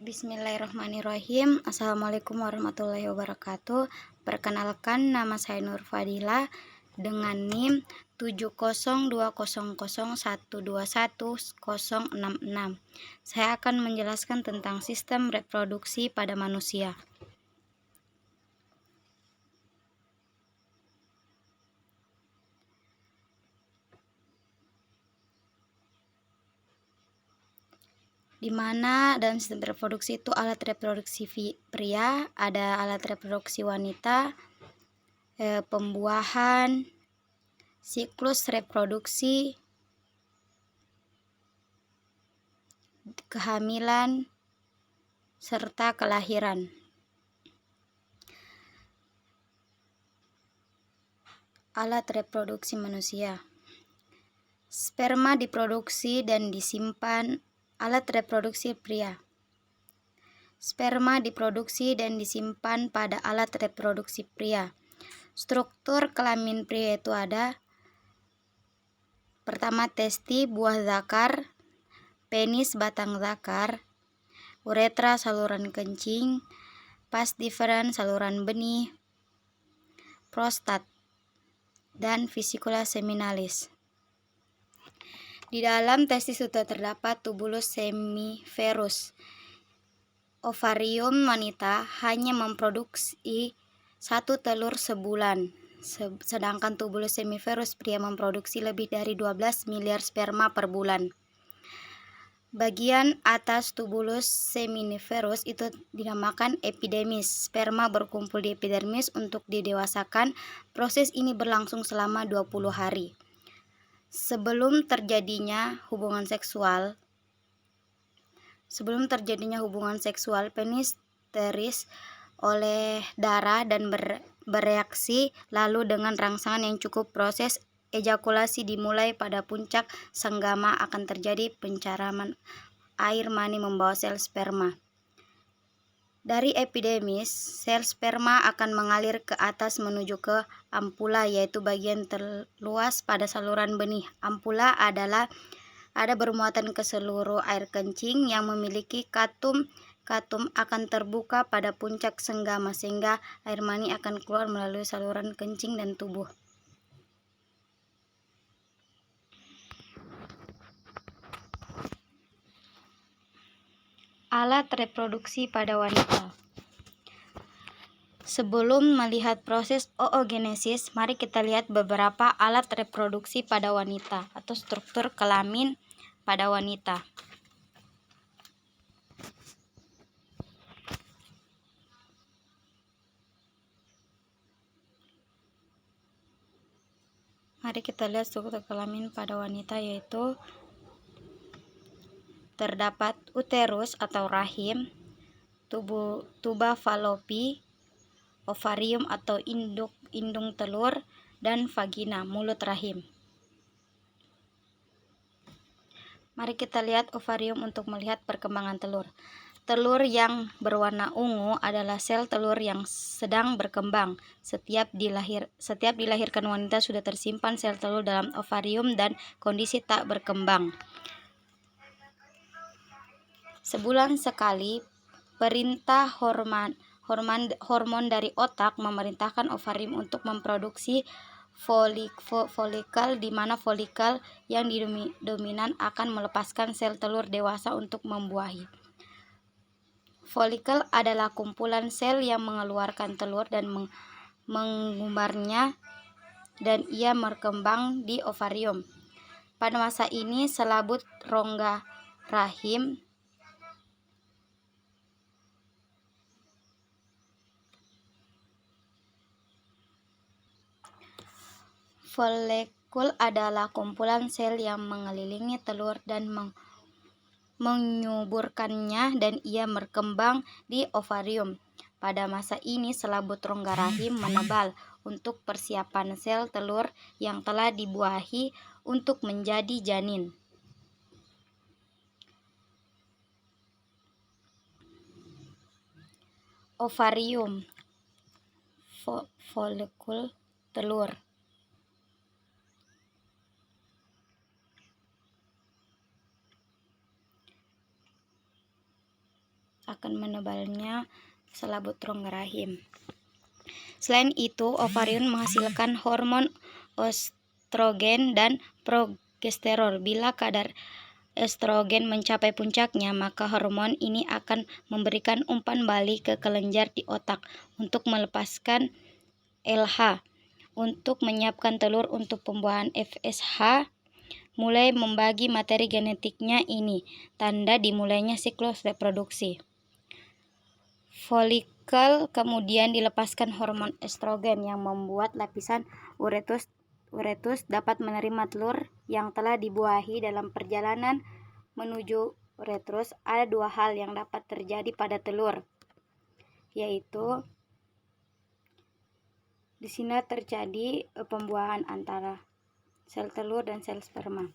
Bismillahirrahmanirrahim. Assalamualaikum warahmatullahi wabarakatuh. Perkenalkan, nama saya Nur Fadila dengan NIM 70200121066. Saya akan menjelaskan tentang sistem reproduksi pada manusia. Di mana dalam sistem reproduksi itu alat reproduksi pria, ada alat reproduksi wanita, pembuahan, siklus reproduksi, kehamilan, serta kelahiran. Alat reproduksi manusia. Sperma diproduksi dan disimpan. Alat reproduksi pria. Sperma diproduksi dan disimpan pada alat reproduksi pria. Struktur kelamin pria itu ada: pertama, testi buah zakar, penis batang zakar, uretra saluran kencing, vas deferens saluran benih, prostat, dan vesicula seminalis. Di dalam testis itu terdapat tubulus semiferus. Ovarium wanita hanya memproduksi 1 telur sebulan, sedangkan tubulus semiferus pria memproduksi lebih dari 12 miliar sperma per bulan. Bagian atas tubulus seminiferus itu dinamakan epidermis. Sperma berkumpul di epidermis untuk didewasakan. Proses ini berlangsung selama 20 hari. Sebelum terjadinya hubungan seksual, penis teris oleh darah dan bereaksi, lalu dengan rangsangan yang cukup proses ejakulasi dimulai pada puncak senggama akan terjadi pencaraman air mani membawa sel sperma. Dari epidermis, sel sperma akan mengalir ke atas menuju ke ampula, yaitu bagian terluas pada saluran benih. Ampula ada bermuatan ke seluruh air kencing yang memiliki katum. Katum akan terbuka pada puncak senggama sehingga air mani akan keluar melalui saluran kencing dan tubuh. Alat reproduksi pada wanita. Sebelum melihat proses oogenesis, mari kita lihat beberapa alat reproduksi pada wanita atau struktur kelamin pada wanita. Mari kita lihat struktur kelamin pada wanita, yaitu terdapat uterus atau rahim, tuba falopi, ovarium atau indung telur, dan vagina, mulut rahim. Mari kita lihat ovarium untuk melihat perkembangan telur. Telur yang berwarna ungu adalah sel telur yang sedang berkembang. Setiap dilahirkan wanita sudah tersimpan sel telur dalam ovarium dan kondisi tak berkembang. Sebulan sekali, perintah hormon dari otak memerintahkan ovarium untuk memproduksi folikel, di mana folikel yang dominan akan melepaskan sel telur dewasa untuk membuahi. Folikel adalah kumpulan sel yang mengeluarkan telur dan mengumbarnya, dan ia berkembang di ovarium. Pada masa ini, selabut rongga rahim folikul adalah kumpulan sel yang mengelilingi telur dan menyuburkannya, dan ia berkembang di ovarium. Pada masa ini, selabut rongga rahim menebal untuk persiapan sel telur yang telah dibuahi untuk menjadi janin. Ovarium, folikul, telur. akan menebalnya selaput rongga rahim. Selain itu, ovarium menghasilkan hormon estrogen dan progesteron. Bila kadar estrogen mencapai puncaknya, maka hormon ini akan memberikan umpan balik ke kelenjar di otak untuk melepaskan LH untuk menyiapkan telur untuk pembuahan. FSH mulai membagi materi genetiknya, ini tanda dimulainya siklus reproduksi. Folikel kemudian dilepaskan hormon estrogen yang membuat lapisan uretus dapat menerima telur yang telah dibuahi. Dalam perjalanan menuju uretrus, ada dua hal yang dapat terjadi pada telur, yaitu di sini terjadi pembuahan antara sel telur dan sel sperma.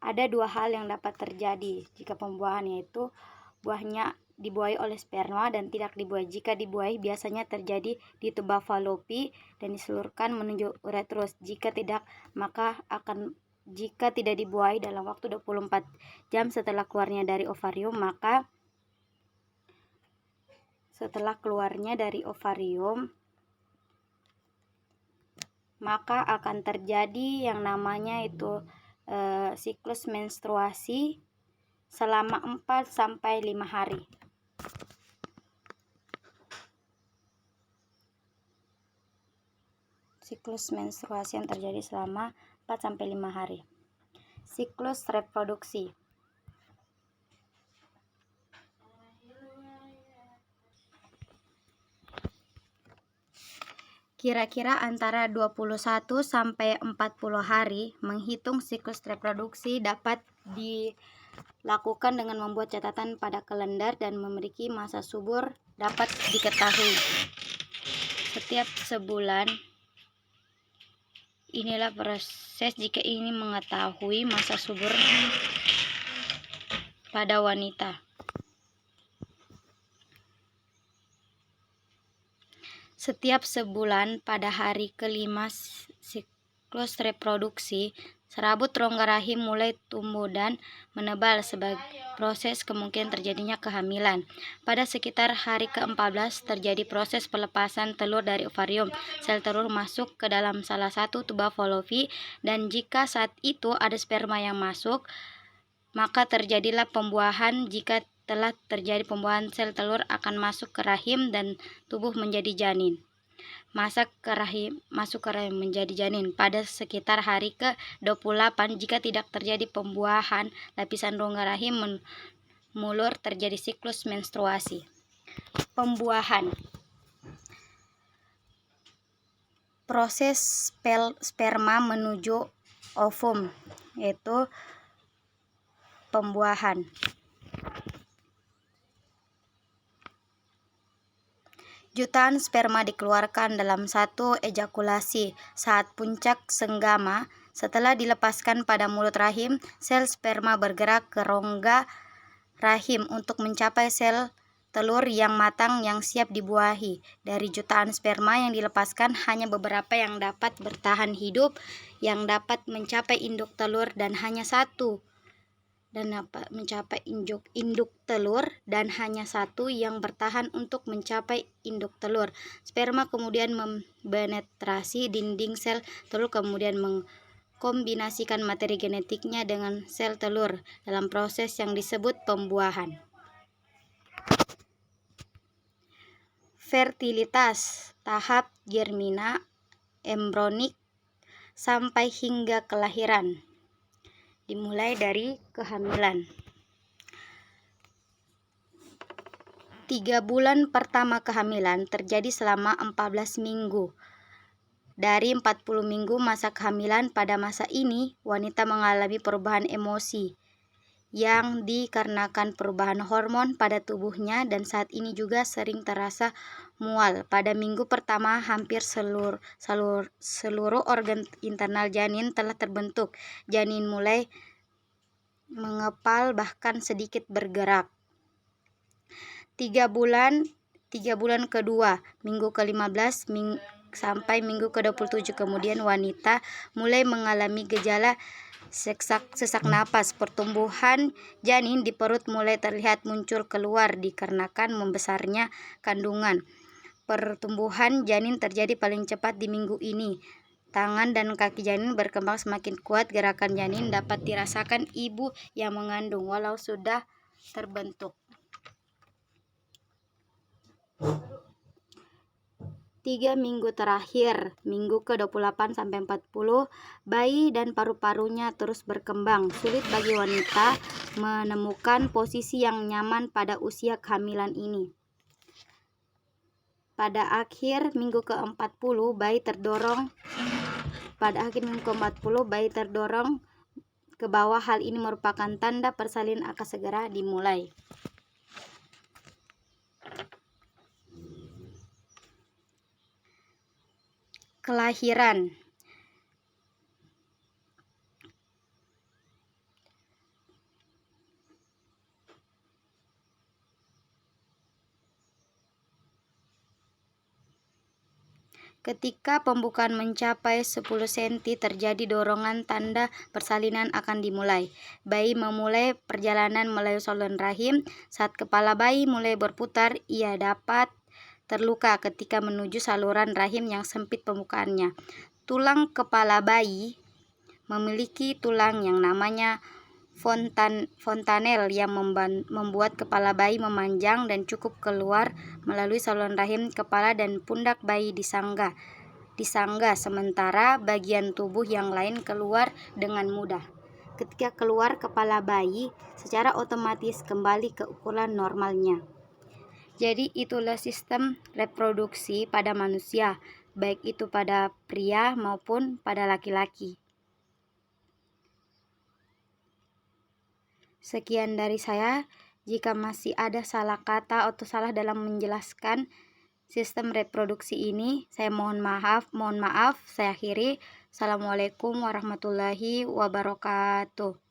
Ada dua hal yang dapat terjadi jika pembuahan, yaitu buahnya dibuahi oleh sperma dan tidak dibuahi. Jika dibuahi, biasanya terjadi di tuba falopi dan diseluruhkan menuju uretrus. Jika tidak dibuahi dalam waktu 24 jam setelah keluarnya dari ovarium, maka akan terjadi yang namanya itu siklus menstruasi selama 4-5 hari. Siklus menstruasi yang terjadi selama 4-5 hari. Siklus reproduksi. Kira-kira antara 21-40 hari. Menghitung siklus reproduksi dapat dilakukan dengan membuat catatan pada kalender dan memiliki masa subur dapat diketahui setiap sebulan. Inilah proses jika ingin mengetahui masa subur pada wanita. Setiap sebulan pada hari kelima siklus reproduksi, serabut rongga rahim mulai tumbuh dan menebal sebagai proses kemungkinan terjadinya kehamilan. Pada sekitar hari ke-14 terjadi proses pelepasan telur dari ovarium. Sel telur masuk ke dalam salah satu tuba falopi, dan jika saat itu ada sperma yang masuk, maka terjadilah pembuahan. Jika telah terjadi pembuahan, sel telur akan masuk ke rahim dan tumbuh menjadi janin. Masuk ke rahim menjadi janin pada sekitar hari ke-28. Jika tidak terjadi pembuahan, lapisan rongga rahim mulur, terjadi siklus menstruasi. Pembuahan. Proses sperma menuju ovum, yaitu pembuahan. Jutaan sperma dikeluarkan dalam satu ejakulasi saat puncak senggama. Setelah dilepaskan pada mulut rahim, sel sperma bergerak ke rongga rahim untuk mencapai sel telur yang matang yang siap dibuahi. Dari jutaan sperma yang dilepaskan, hanya beberapa yang dapat bertahan hidup, yang dapat mencapai induk telur, dan hanya satu yang bertahan untuk mencapai induk telur. Sperma kemudian mempenetrasi dinding sel telur, kemudian mengkombinasikan materi genetiknya dengan sel telur dalam proses yang disebut pembuahan. Fertilitas, tahap germina, embryonik, sampai hingga kelahiran. Dimulai dari kehamilan. 3 bulan pertama kehamilan terjadi selama 14 minggu. Dari 40 minggu masa kehamilan, pada masa ini wanita mengalami perubahan emosi yang dikarenakan perubahan hormon pada tubuhnya, dan saat ini juga sering terasa mual. Pada minggu pertama, hampir seluruh organ internal janin telah terbentuk. Janin mulai mengepal, bahkan sedikit bergerak. 3 bulan kedua, minggu ke-15 sampai minggu ke-27, kemudian wanita mulai mengalami gejala sesak napas. Pertumbuhan janin di perut mulai terlihat muncul keluar dikarenakan membesarnya kandungan. Pertumbuhan janin terjadi paling cepat di minggu ini. Tangan dan kaki janin berkembang semakin kuat. Gerakan janin dapat dirasakan ibu yang mengandung walau sudah terbentuk. 3 minggu terakhir, minggu ke-28 sampai 40, bayi dan paru-parunya terus berkembang. Sulit bagi wanita menemukan posisi yang nyaman pada usia kehamilan ini. Pada akhir minggu ke-40, bayi terdorong ke bawah. Hal ini merupakan tanda persalinan akan segera dimulai. Kelahiran. Ketika pembukaan mencapai 10 cm, terjadi dorongan tanda persalinan akan dimulai. Bayi memulai perjalanan melalui saluran rahim. Saat kepala bayi mulai berputar, ia dapat terluka ketika menuju saluran rahim yang sempit pembukaannya. Tulang kepala bayi memiliki tulang yang namanya fontanel yang membuat kepala bayi memanjang dan cukup keluar melalui saluran rahim. Kepala dan pundak bayi disangga, sementara bagian tubuh yang lain keluar dengan mudah. Ketika keluar, kepala bayi secara otomatis kembali ke ukuran normalnya. Jadi itulah sistem reproduksi pada manusia, baik itu pada pria maupun pada laki-laki. Sekian dari saya. Jika masih ada salah kata atau salah dalam menjelaskan sistem reproduksi ini, saya mohon maaf. Saya akhiri. Assalamualaikum warahmatullahi wabarakatuh.